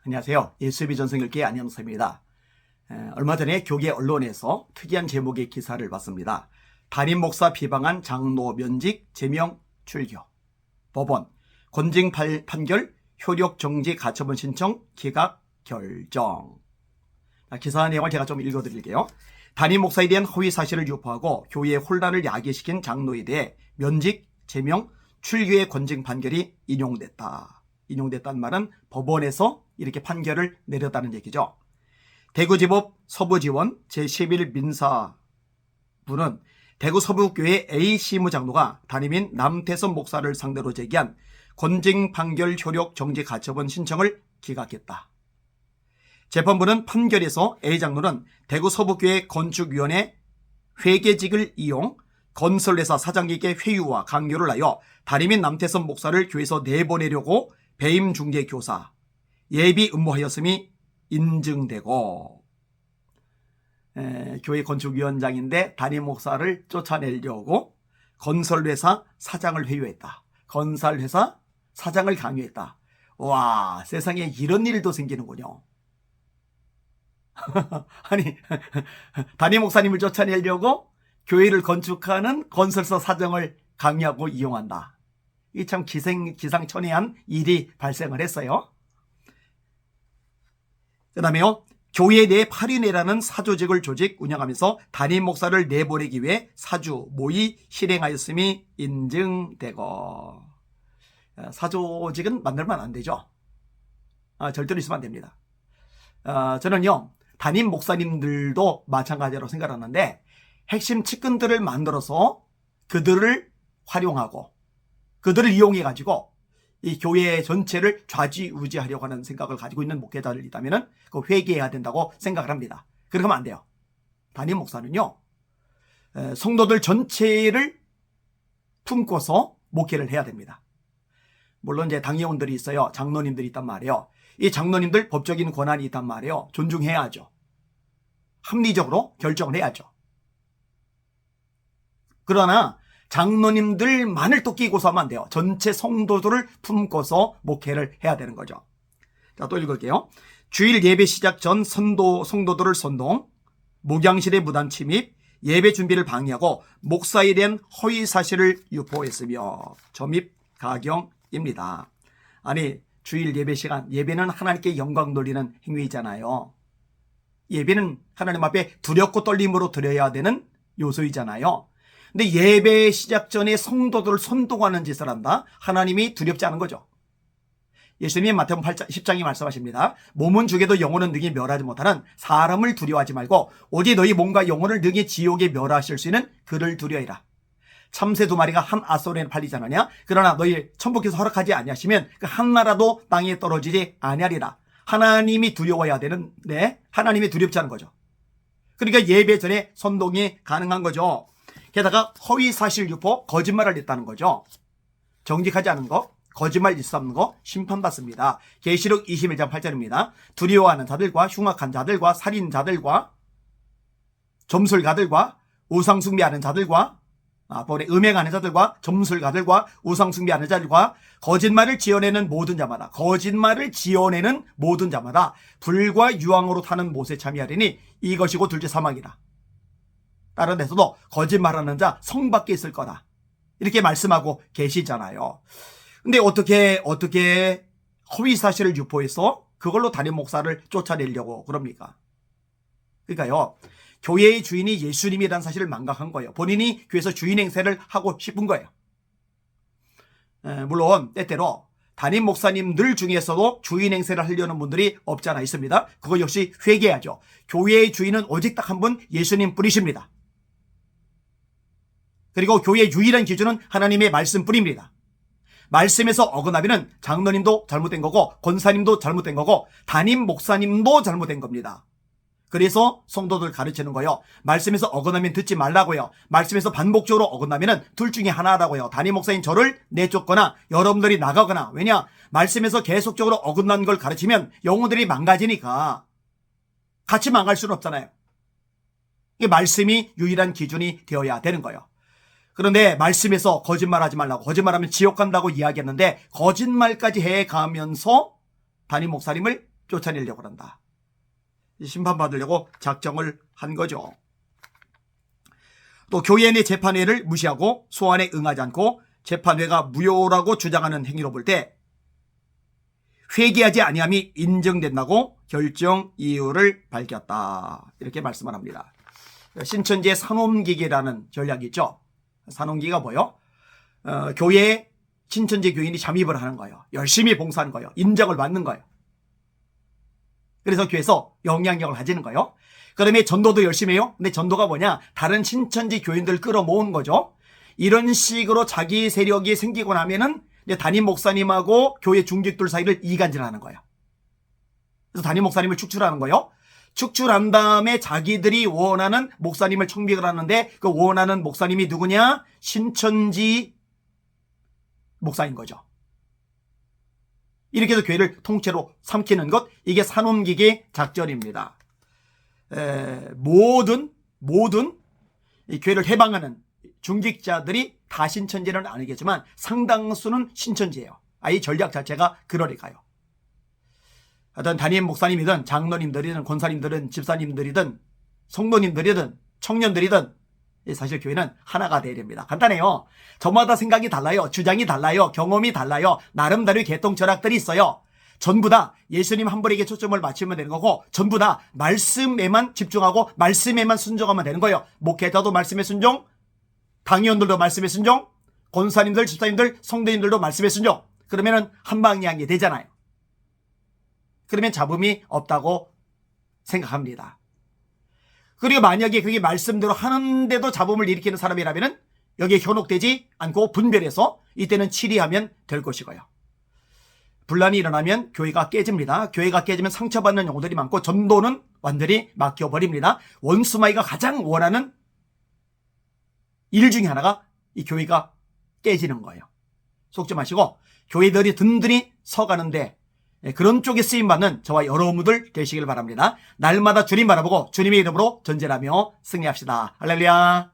안녕하세요. 예수의 전성일교회 안영섭입니다. 얼마 전에 교계 언론에서 특이한 제목의 기사를 봤습니다. 담임 목사 비방한 장로 면직 제명 출교. 법원 권징 판결 효력 정지 가처분 신청 기각 결정. 기사 내용을 제가 좀 읽어드릴게요. 담임 목사에 대한 허위 사실을 유포하고 교회의 혼란을 야기시킨 장로에 대해 면직 제명 출교의 권징 판결이 인용됐다는 말은 법원에서 이렇게 판결을 내렸다는 얘기죠. 대구지법 서부지원 제11 민사부는 대구 서부교회 A 시무장로가 담임인 남태선 목사를 상대로 제기한 권징 판결 효력 정지 가처분 신청을 기각했다. 재판부는 판결에서 A 장로는 대구 서부교회 건축위원회 회계직을 이용 건설회사 사장에게 회유와 강요를 하여 담임인 남태선 목사를 교회에서 내보내려고 배임 중개 교사 예비 음모하였음이 인증되고, 교회 건축위원장인데 담임 목사를 쫓아내려고 건설회사 사장을 회유했다. 건설회사 사장을 강요했다. 와, 세상에 이런 일도 생기는군요. 아니, 담임 목사님을 쫓아내려고 교회를 건축하는 건설사 사장을 강요하고 이용한다. 이 참 기상천외한 일이 발생을 했어요. 그 다음에요, 교회 내 파리네라는 사조직을 조직 운영하면서 담임 목사를 내보내기 위해 사주 모의 실행하였음이 인증되고, 사조직은 만들면 안 되죠. 절대로 있으면 안 됩니다. 저는요, 담임 목사님들도 마찬가지로 생각하는데, 핵심 측근들을 만들어서 그들을 활용하고 그들을 이용해가지고 이 교회 전체를 좌지우지하려고 하는 생각을 가지고 있는 목회자들 있다면 그 회개해야 된다고 생각을 합니다. 그러면 안 돼요. 담임 목사는요, 성도들 전체를 품고서 목회를 해야 됩니다. 물론 이제 당회원들이 있어요. 장로님들이 있단 말이에요. 이 장로님들 법적인 권한이 있단 말이에요. 존중해야죠. 합리적으로 결정을 해야죠. 그러나 장로님들만을 또 끼고서 하면 안 돼요. 전체 성도들을 품고서 목회를 해야 되는 거죠. 자, 또 읽을게요. 주일 예배 시작 전 성도들을 선동, 목양실의 무단 침입, 예배 준비를 방해하고 목사에 대한 허위 사실을 유포했으며 점입 가경입니다. 아니, 주일 예배 시간, 예배는 하나님께 영광 돌리는 행위이잖아요. 예배는 하나님 앞에 두렵고 떨림으로 드려야 되는 요소이잖아요. 근데 예배 시작 전에 성도들을 선동하는 짓을 한다? 하나님이 두렵지 않은 거죠. 예수님이 마태복음 10장에 말씀하십니다. 몸은 죽여도 영혼은 능히 멸하지 못하는 사람을 두려워하지 말고 오직 너희 몸과 영혼을 능히 지옥에 멸하실 수 있는 그를 두려워해라. 참새 2마리가 한 앗소리에 팔리지 않느냐? 그러나 너희 천부께서 허락하지 아니하시면 그 하나라도 땅에 떨어지지 아니하리라. 하나님이 두려워야 되는데 하나님이 두렵지 않은 거죠. 그러니까 예배 전에 선동이 가능한 거죠. 게다가 허위 사실 유포, 거짓말을 했다는 거죠. 정직하지 않은 거, 거짓말 일삼는 거 심판받습니다. 계시록 21장 8절입니다. 두려워하는 자들과 흉악한 자들과 살인자들과 점술가들과 우상숭배하는 자들과 음행하는 자들과 점술가들과 우상숭배하는 자들과 거짓말을 지어내는 모든 자마다 불과 유황으로 타는 못에 참여하리니 이것이고 둘째 사망이라. 다른 데서도 거짓말하는 자 성 밖에 있을 거다, 이렇게 말씀하고 계시잖아요. 근데 어떻게 허위 사실을 유포해서 그걸로 담임 목사를 쫓아내려고 그럽니까? 그러니까요, 교회의 주인이 예수님이라는 사실을 망각한 거예요. 본인이 교회에서 주인 행세를 하고 싶은 거예요. 물론 때때로 담임 목사님들 중에서도 주인 행세를 하려는 분들이 없지 않아 있습니다. 그거 역시 회개해야죠. 교회의 주인은 오직 딱 한 분, 예수님 뿐이십니다. 그리고 교회의 유일한 기준은 하나님의 말씀뿐입니다. 말씀에서 어긋나면 장로님도 잘못된 거고 권사님도 잘못된 거고 담임 목사님도 잘못된 겁니다. 그래서 성도들 가르치는 거예요. 말씀에서 어긋나면 듣지 말라고요. 말씀에서 반복적으로 어긋나면 둘 중에 하나라고요. 담임 목사인 저를 내쫓거나 여러분들이 나가거나. 왜냐? 말씀에서 계속적으로 어긋난 걸 가르치면 영혼들이 망가지니까 같이 망할 수는 없잖아요. 이게 말씀이 유일한 기준이 되어야 되는 거예요. 그런데 말씀에서 거짓말하지 말라고, 거짓말하면 지옥 간다고 이야기했는데 거짓말까지 해가면서 담임 목사님을 쫓아내려고 한다. 심판받으려고 작정을 한 거죠. 또 교회 내 재판회를 무시하고 소환에 응하지 않고 재판회가 무효라고 주장하는 행위로 볼 때 회개하지 아니함이 인정된다고 결정 이유를 밝혔다. 이렇게 말씀을 합니다. 신천지의 산홈기계라는 전략이 있죠. 산홈기계가 뭐예요? 교회에 신천지 교인이 잠입을 하는 거예요. 열심히 봉사하는 거예요. 인정을 받는 거예요. 그래서 교회에서 영향력을 가지는 거예요. 그다음에 전도도 열심히 해요. 근데 전도가 뭐냐? 다른 신천지 교인들 끌어모은 거죠. 이런 식으로 자기 세력이 생기고 나면은 담임 목사님하고 교회 중직들 사이를 이간질하는 거예요. 그래서 담임 목사님을 축출하는 거예요. 축출한 다음에 자기들이 원하는 목사님을 청빙을 하는데 그 원하는 목사님이 누구냐? 신천지 목사인 거죠. 이렇게 해서 교회를 통째로 삼키는 것, 이게 산홈기계 작전입니다. 모든 이 교회를 해방하는 중직자들이 다 신천지는 아니겠지만 상당수는 신천지예요. 이 전략 자체가 그러니까요. 어떤 담임 목사님이든 장로님들이든 권사님들은 집사님들이든 성도님들이든 청년들이든 사실 교회는 하나가 되어야 됩니다. 간단해요. 저마다 생각이 달라요. 주장이 달라요. 경험이 달라요. 나름대로의 개통 철학들이 있어요. 전부 다 예수님 한 분에게 초점을 맞추면 되는 거고 전부 다 말씀에만 집중하고 말씀에만 순종하면 되는 거예요. 목회자도 말씀에 순종, 당위원들도 말씀에 순종, 권사님들, 집사님들, 성도님들도 말씀에 순종. 그러면은 한 방향이 되잖아요. 그러면 잡음이 없다고 생각합니다. 그리고 만약에 그게 말씀대로 하는데도 잡음을 일으키는 사람이라면 여기에 현혹되지 않고 분별해서 이때는 치리하면 될 것이고요. 분란이 일어나면 교회가 깨집니다. 교회가 깨지면 상처받는 용어들이 많고 전도는 완전히 막혀버립니다. 원수마이가 가장 원하는 일 중에 하나가 이 교회가 깨지는 거예요. 속지 마시고 교회들이 든든히 서가는데 그런 쪽에 쓰임받는 저와 여러분들 되시길 바랍니다. 날마다 주님 바라보고 주님의 이름으로 전쟁하며 승리합시다. 할렐루야.